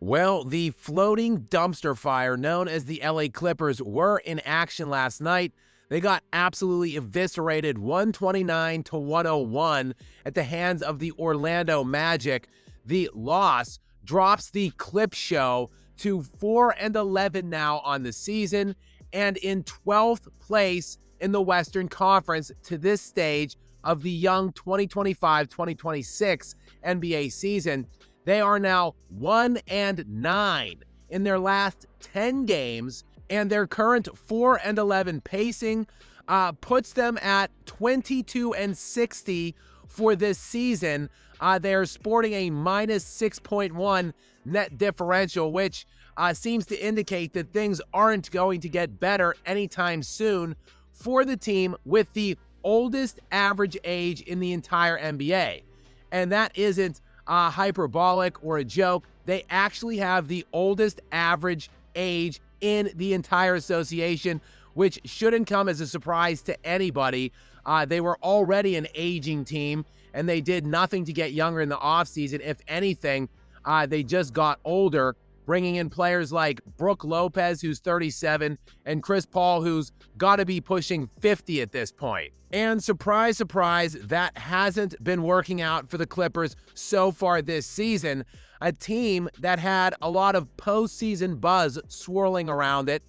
Well, the floating dumpster fire known as the LA Clippers were in action last night. They got absolutely eviscerated 129 to 101 at the hands of the Orlando Magic. The loss drops the Clip Show to 4-11 now on the season and in 12th place in the Western Conference to this stage of the young 2025-2026 NBA season. They are now 1-9 in their last 10 games, and their current 4-11 pacing puts them at 22-60 for this season. They're sporting a minus 6.1 net differential, which seems to indicate that things aren't going to get better anytime soon for the team with the oldest average age in the entire NBA. And that isn't hyperbolic or a joke. They actually have the oldest average age in the entire association, which shouldn't come as a surprise to anybody. They were already an aging team, and they did nothing to get younger in the offseason. If anything, they just got older, bringing in players like Brook Lopez, who's 37, and Chris Paul, who's got to be pushing 50 at this point. And surprise, surprise, that hasn't been working out for the Clippers so far this season, a team that had a lot of postseason buzz swirling around it,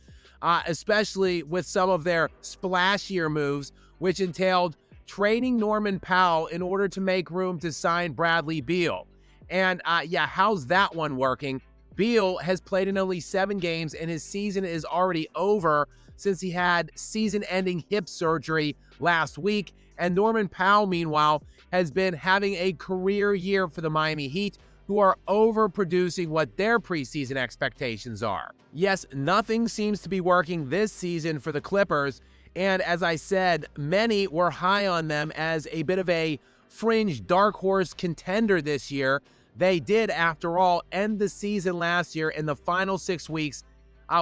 especially with some of their splashier moves, which entailed trading Norman Powell in order to make room to sign Bradley Beal. And how's that one working? Beal has played in only 7 games, and his season is already over since he had season-ending hip surgery last week. And Norman Powell, meanwhile, has been having a career year for the Miami Heat, who are overproducing what their preseason expectations are. Yes, nothing seems to be working this season for the Clippers, and as I said, many were high on them as a bit of a fringe dark horse contender this year. They did, after all, end the season last year in the final 6 weeks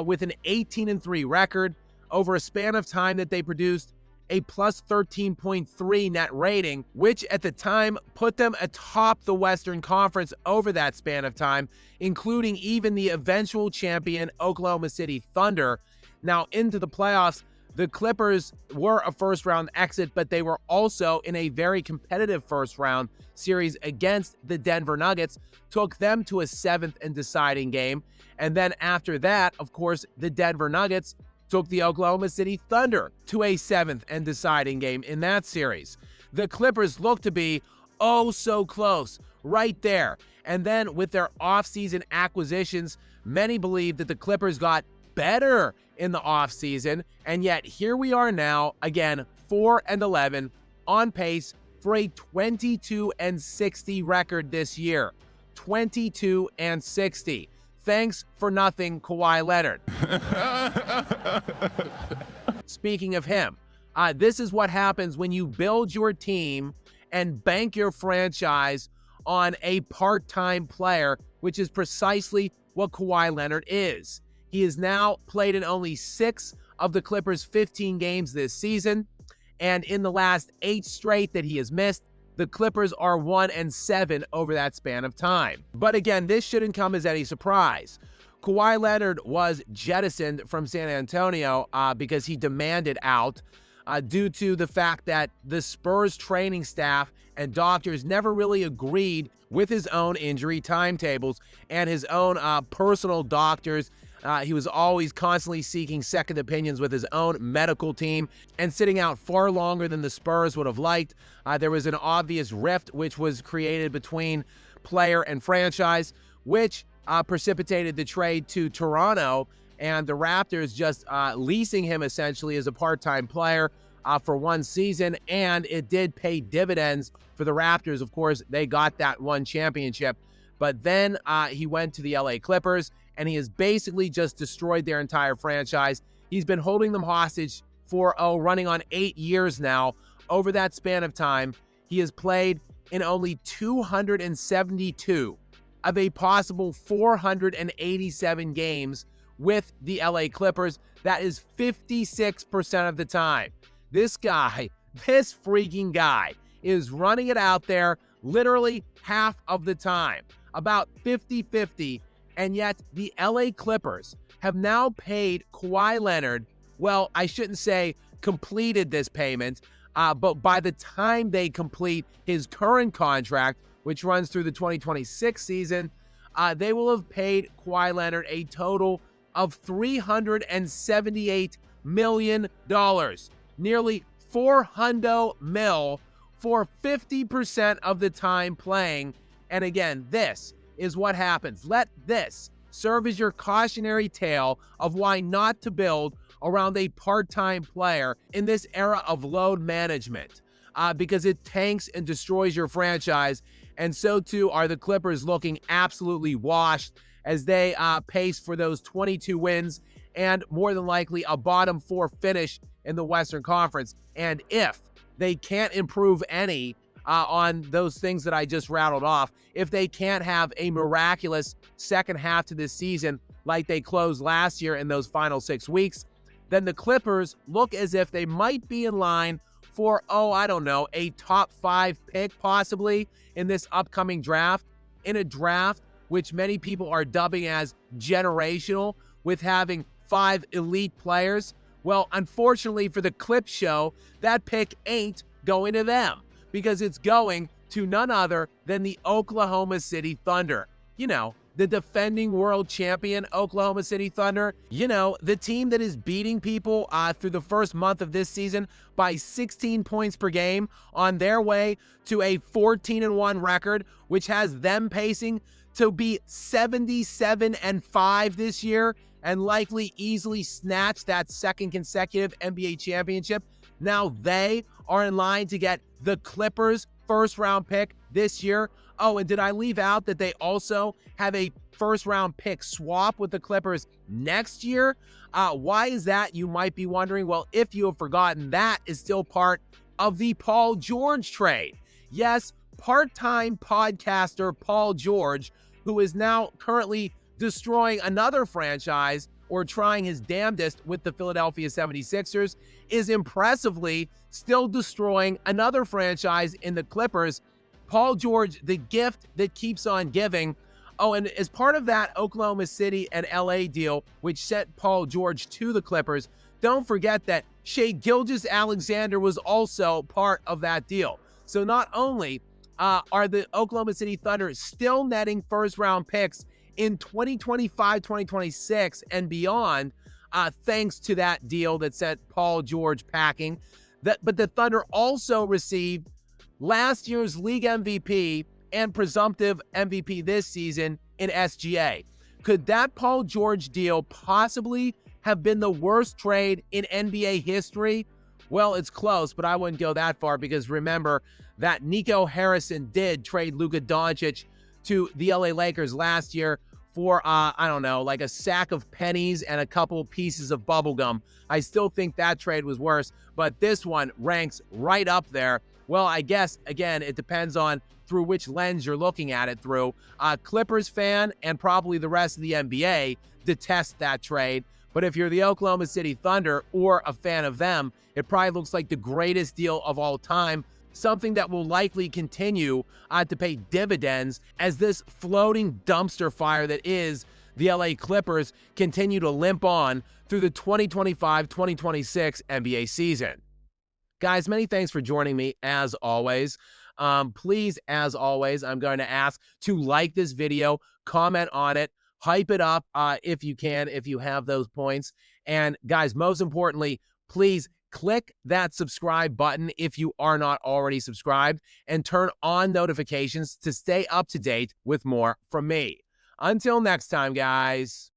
with an 18-3 record over a span of time that they produced a plus 13.3 net rating, which at the time put them atop the Western Conference over that span of time, including even the eventual champion Oklahoma City Thunder. Now, into the playoffs, the Clippers were a first-round exit, but they were also in a very competitive first-round series against the Denver Nuggets, took them to a 7th and deciding game. And then after that, of course, the Denver Nuggets took the Oklahoma City Thunder to a 7th and deciding game in that series. The Clippers look to be oh so close, right there. And then with their offseason acquisitions, many believe that the Clippers got better in the offseason, and yet here we are now, again, 4-11, on pace for a 22-60 record this year. 22-60. Thanks for nothing, Kawhi Leonard. Speaking of him, this is what happens when you build your team and bank your franchise on a part-time player, which is precisely what Kawhi Leonard is. He has now played in only 6 of the Clippers' 15 games this season, and in the last 8 straight that he has missed, the Clippers are 1-7 over that span of time. But again, this shouldn't come as any surprise. Kawhi Leonard was jettisoned from San Antonio because he demanded out due to the fact that the Spurs training staff and doctors never really agreed with his own injury timetables and his own personal doctors. He was always constantly seeking second opinions with his own medical team and sitting out far longer than the Spurs would have liked. There was an obvious rift which was created between player and franchise, which precipitated the trade to Toronto and the Raptors just leasing him essentially as a part-time player for 1 season, and it did pay dividends for the Raptors. Of course, they got that 1 championship, but then he went to the LA Clippers, and he has basically just destroyed their entire franchise. He's been holding them hostage for, running on 8 years now. Over that span of time, he has played in only 272 of a possible 487 games with the LA Clippers. That is 56% of the time. This guy, this freaking guy, is running it out there literally half of the time. About 50-50 And yet the LA Clippers have now paid Kawhi Leonard, well, I shouldn't say completed this payment, but by the time they complete his current contract, which runs through the 2026 season, they will have paid Kawhi Leonard a total of $378 million, nearly $400 million for 50% of the time playing. And again, this is what happens. Let this serve as your cautionary tale of why not to build around a part-time player in this era of load management, because it tanks and destroys your franchise. And so too are the Clippers, looking absolutely washed as they pace for those 22 wins and more than likely a bottom 4 finish in the Western Conference. And if they can't improve any on those things that I just rattled off, if they can't have a miraculous second half to this season like they closed last year in those final 6 weeks, then the Clippers look as if they might be in line for, I don't know, a top 5 pick possibly in this upcoming draft, in a draft which many people are dubbing as generational, with having 5 elite players. Well, unfortunately for the Clip Show, that pick ain't going to them, because it's going to none other than the Oklahoma City Thunder. You know, the defending world champion Oklahoma City Thunder. You know, the team that is beating people through the first month of this season by 16 points per game, on their way to a 14-1 record, which has them pacing to be 77-5 this year and likely easily snatch that second consecutive NBA championship. Now they are in line to get the Clippers' first-round pick this year. Oh, and did I leave out that they also have a first-round pick swap with the Clippers next year? Why is that, you might be wondering? Well, if you have forgotten, that is still part of the Paul George trade. Yes, part-time podcaster Paul George, who is now currently destroying another franchise, or trying his damnedest with the Philadelphia 76ers, is impressively still destroying another franchise in the Clippers. Paul George, the gift that keeps on giving. Oh, and as part of that Oklahoma City and LA deal, which sent Paul George to the Clippers, don't forget that Shai Gilgeous-Alexander was also part of that deal. So not only are the Oklahoma City Thunder still netting first-round picks in 2025, 2026, and beyond, thanks to that deal that sent Paul George packing, but the Thunder also received last year's league MVP and presumptive MVP this season in SGA. Could that Paul George deal possibly have been the worst trade in NBA history? Well, it's close, but I wouldn't go that far, because remember that Nico Harrison did trade Luka Doncic to the LA Lakers last year for, I don't know, like a sack of pennies and a couple pieces of bubblegum. I still think that trade was worse, but this one ranks right up there. Well, I guess, again, it depends on through which lens you're looking at it through. Clippers fan and probably the rest of the NBA detest that trade. But if you're the Oklahoma City Thunder or a fan of them, it probably looks like the greatest deal of all time, something that will likely continue to pay dividends as this floating dumpster fire that is the LA Clippers continue to limp on through the 2025-2026 NBA season. Guys, many thanks for joining me, as always. Please, as always, I'm going to ask to like this video, comment on it, hype it up if you can, if you have those points. And guys, most importantly, please click that subscribe button if you are not already subscribed, and turn on notifications to stay up to date with more from me. Until next time, guys.